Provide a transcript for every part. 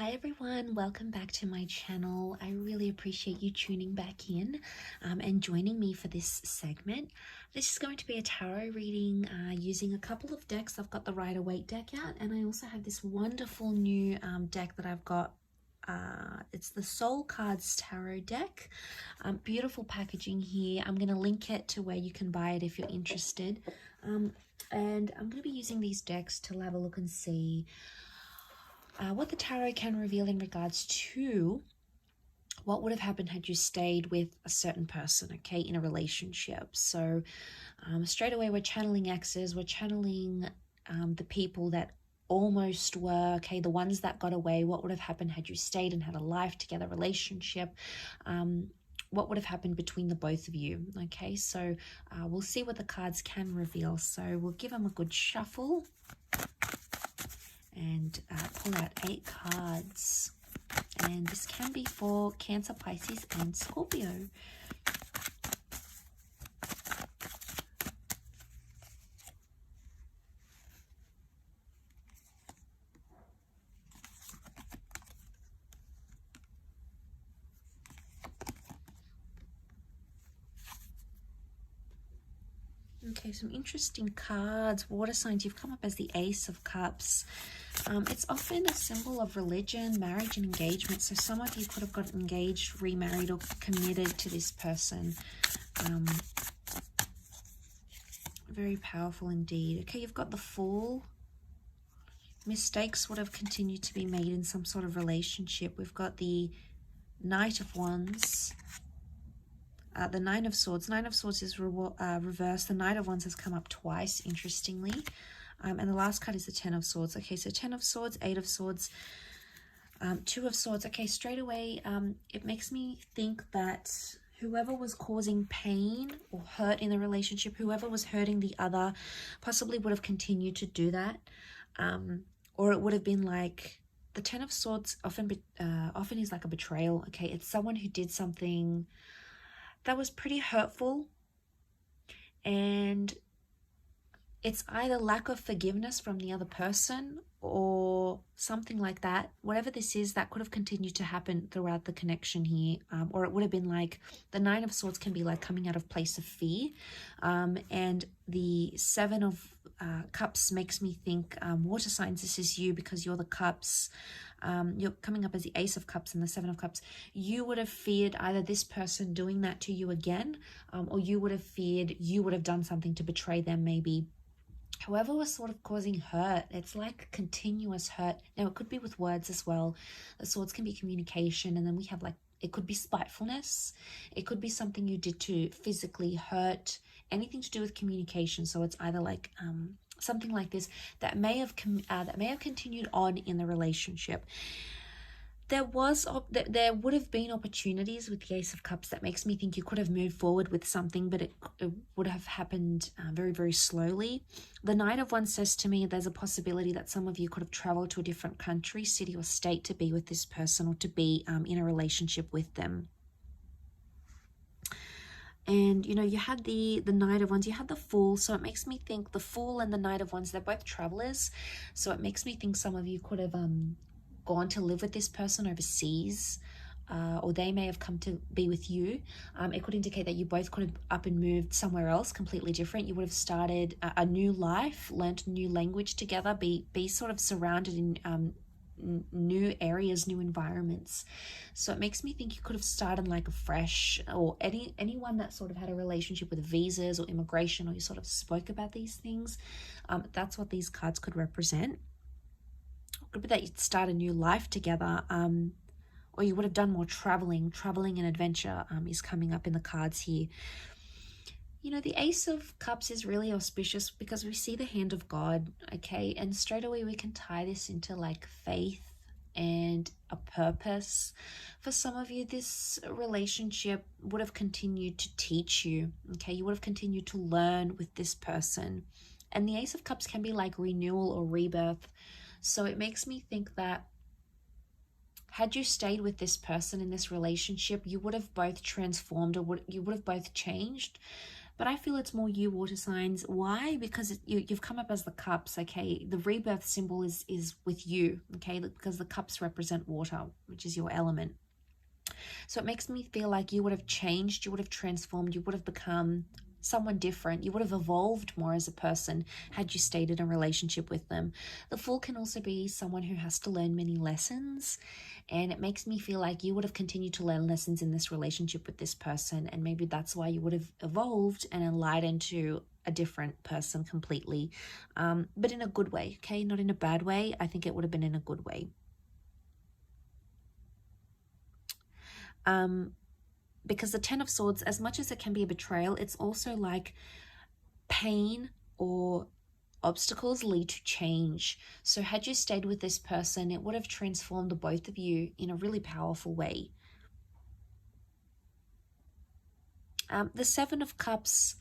Hi everyone, welcome back to my channel. I really appreciate you tuning back in and joining me for this segment. This is going to be a tarot reading using a couple of decks. I've got the Rider-Waite deck out, and I also have this wonderful new deck that I've got. It's the Soul Cards Tarot deck. Beautiful packaging here. I'm going to link it to where you can buy it if you're interested. And I'm going to be using these decks to have a look and see what the tarot can reveal in regards to what would have happened had you stayed with a certain person, okay, in a relationship. So straight away we're channeling exes, we're channeling the people that almost were, okay, the ones that got away. What would have happened had you stayed and had a life together, relationship? What would have happened between the both of you? Okay, so we'll see what the cards can reveal. So we'll give them a good shuffle and pull out 8 cards, and this can be for Cancer, Pisces and Scorpio. Okay, some interesting cards. Water signs, you've come up as the Ace of Cups. It's often a symbol of religion, marriage and engagement. So some of you could have got engaged, remarried or committed to this person. Very powerful indeed. Okay, you've got the Fool. Mistakes would have continued to be made in some sort of relationship. We've got the Knight of Wands. The Nine of Swords. Nine of Swords is reversed. The Knight of Wands has come up twice, interestingly. And the last card is the Ten of Swords. Okay, so 10 of Swords, 8 of Swords, 2 of Swords. Okay, straight away, it makes me think that whoever was causing pain or hurt in the relationship, whoever was hurting the other, possibly would have continued to do that. Or it would have been like, the Ten of Swords often is like a betrayal. Okay, it's someone who did something that was pretty hurtful, and it's either lack of forgiveness from the other person or something like that. Whatever this is, that could have continued to happen throughout the connection here. Or it would have been like, the Nine of Swords can be like coming out of place of fear. And the Seven of Cups makes me think, water signs, this is you, because you're the Cups. You're coming up as the Ace of Cups and the Seven of Cups. You would have feared either this person doing that to you again, or you would have feared you would have done something to betray them maybe. Whoever was sort of causing hurt, it's like continuous hurt. Now, it could be with words as well. The Swords can be communication, and then we have like, it could be spitefulness. It could be something you did to physically hurt, anything to do with communication. So it's either like something like this that may have continued on in the relationship. There would have been opportunities with the Ace of Cups that makes me think you could have moved forward with something, but it would have happened very, very slowly. The Knight of Wands says to me there's a possibility that some of you could have traveled to a different country, city or state to be with this person, or to be in a relationship with them. And, you know, you had the Knight of Wands, you had the Fool. So it makes me think the Fool and the Knight of Wands, they're both travelers. So it makes me think some of you could have gone to live with this person overseas, or they may have come to be with you. It could indicate that you both could have up and moved somewhere else completely different. You would have started a new life, learnt a new language together, be sort of surrounded in new areas, new environments. So it makes me think you could have started like afresh, or anyone that sort of had a relationship with visas or immigration, or you sort of spoke about these things. That's what these cards could represent. Could be that you'd start a new life together, or you would have done more traveling and adventure is coming up in the cards here. You know, the Ace of Cups is really auspicious because we see the hand of God, okay? And straight away we can tie this into like faith and a purpose. For some of you, this relationship would have continued to teach you, okay? You would have continued to learn with this person. And the Ace of Cups can be like renewal or rebirth. So it makes me think that had you stayed with this person in this relationship, you would have both transformed, or you would have both changed. But I feel it's more you, water signs. Why? Because you've come up as the cups, okay? The rebirth symbol is with you, okay? Because the cups represent water, which is your element. So it makes me feel like you would have changed, you would have transformed, you would have become someone different. You would have evolved more as a person had you stayed in a relationship with them. The Fool can also be someone who has to learn many lessons, and it makes me feel like you would have continued to learn lessons in this relationship with this person, and maybe that's why you would have evolved and enlightened to a different person completely, but in a good way, okay? Not in a bad way. I think it would have been in a good way. Because the Ten of Swords, as much as it can be a betrayal, it's also like pain or obstacles lead to change. So had you stayed with this person, it would have transformed the both of you in a really powerful way. The Seven of Cups,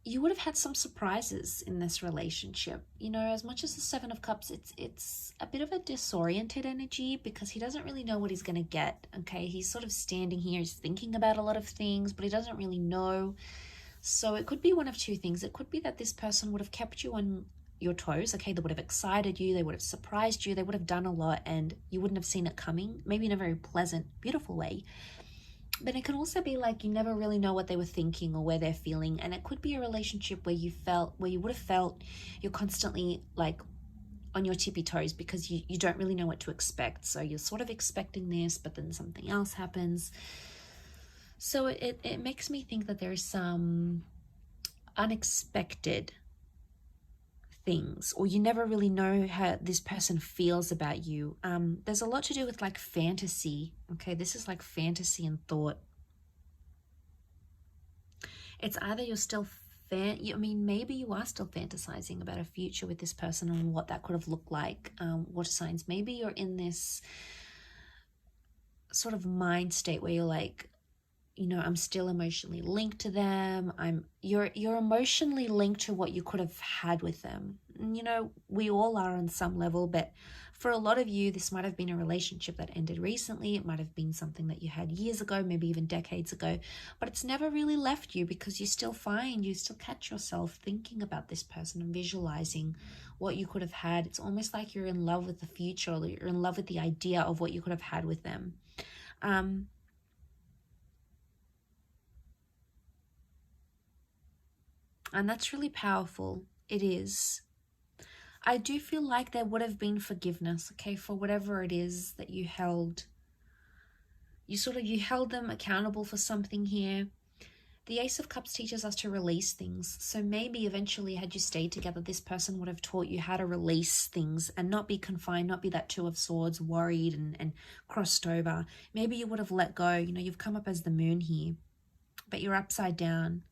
you would have had some surprises in this relationship. You know, as much as the Seven of Cups, it's a bit of a disoriented energy because he doesn't really know what he's going to get, okay? He's sort of standing here, he's thinking about a lot of things, but he doesn't really know. So it could be one of two things. It could be that this person would have kept you on your toes, okay? They would have excited you, they would have surprised you, they would have done a lot and you wouldn't have seen it coming, maybe in a very pleasant, beautiful way. But it can also be like you never really know what they were thinking or where they're feeling. And it could be a relationship where you would have felt you're constantly like on your tippy toes because you don't really know what to expect. So you're sort of expecting this, but then something else happens. So it makes me think that there's some unexpected things, or you never really know how this person feels about you. There's a lot to do with like fantasy, okay? This is like fantasy and thought. It's either you're still maybe you are still fantasizing about a future with this person and what that could have looked like. Water signs, maybe you're in this sort of mind state where you're like, you know, I'm still emotionally linked to them. You're emotionally linked to what you could have had with them. And, you know, we all are on some level, but for a lot of you, this might have been a relationship that ended recently. It might have been something that you had years ago, maybe even decades ago, but it's never really left you because you still catch yourself thinking about this person and visualizing what you could have had. It's almost like you're in love with the future, or you're in love with the idea of what you could have had with them. And that's really powerful. It is. I do feel like there would have been forgiveness, okay, for whatever it is that you held. You held them accountable for something here. The Ace of Cups teaches us to release things. So maybe eventually, had you stayed together, this person would have taught you how to release things and not be confined, not be that Two of Swords, worried and crossed over. Maybe you would have let go. You know, you've come up as the moon here, but you're upside down.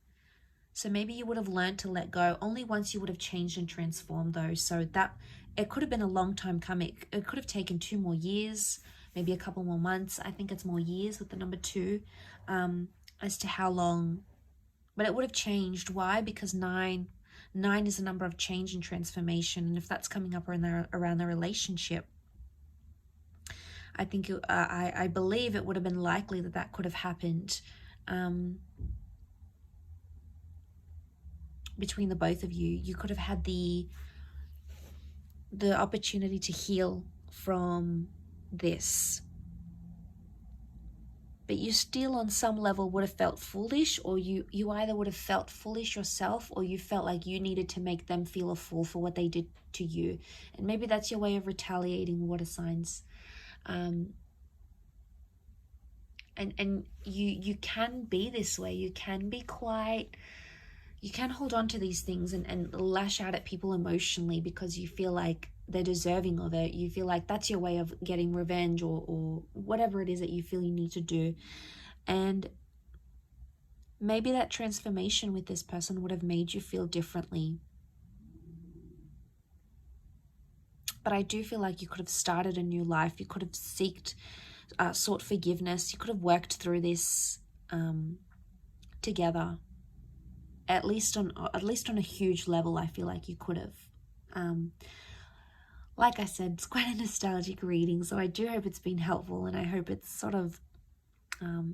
So maybe you would have learned to let go only once you would have changed and transformed though. So that it could have been a long time coming. It could have taken 2 more years, maybe a couple more months. I think it's more years with the number 2 as to how long. But it would have changed. Why? Because 9 is a number of change and transformation. And if that's coming up around the relationship, I think I believe it would have been likely that could have happened. Between the both of you, you could have had the opportunity to heal from this, but you still on some level would have felt foolish, or you either would have felt foolish yourself, or you felt like you needed to make them feel a fool for what they did to you. And maybe that's your way of retaliating, water signs. And you can be this way. You can be quite, you can hold on to these things and lash out at people emotionally because you feel like they're deserving of it. You feel like that's your way of getting revenge or whatever it is that you feel you need to do. And maybe that transformation with this person would have made you feel differently. But I do feel like you could have started a new life. You could have sought forgiveness. You could have worked through this together. At least on a huge level, I feel like you could have. Like I said, it's quite a nostalgic reading, so I do hope it's been helpful, and I hope it's sort of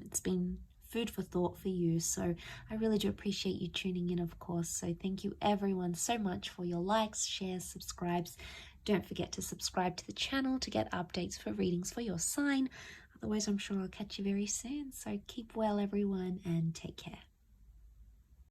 it's been food for thought for you. So I really do appreciate you tuning in, of course. So thank you everyone so much for your likes, shares, subscribes. Don't forget to subscribe to the channel to get updates for readings for your sign. Otherwise, I'm sure I'll catch you very soon. So keep well, everyone, and take care.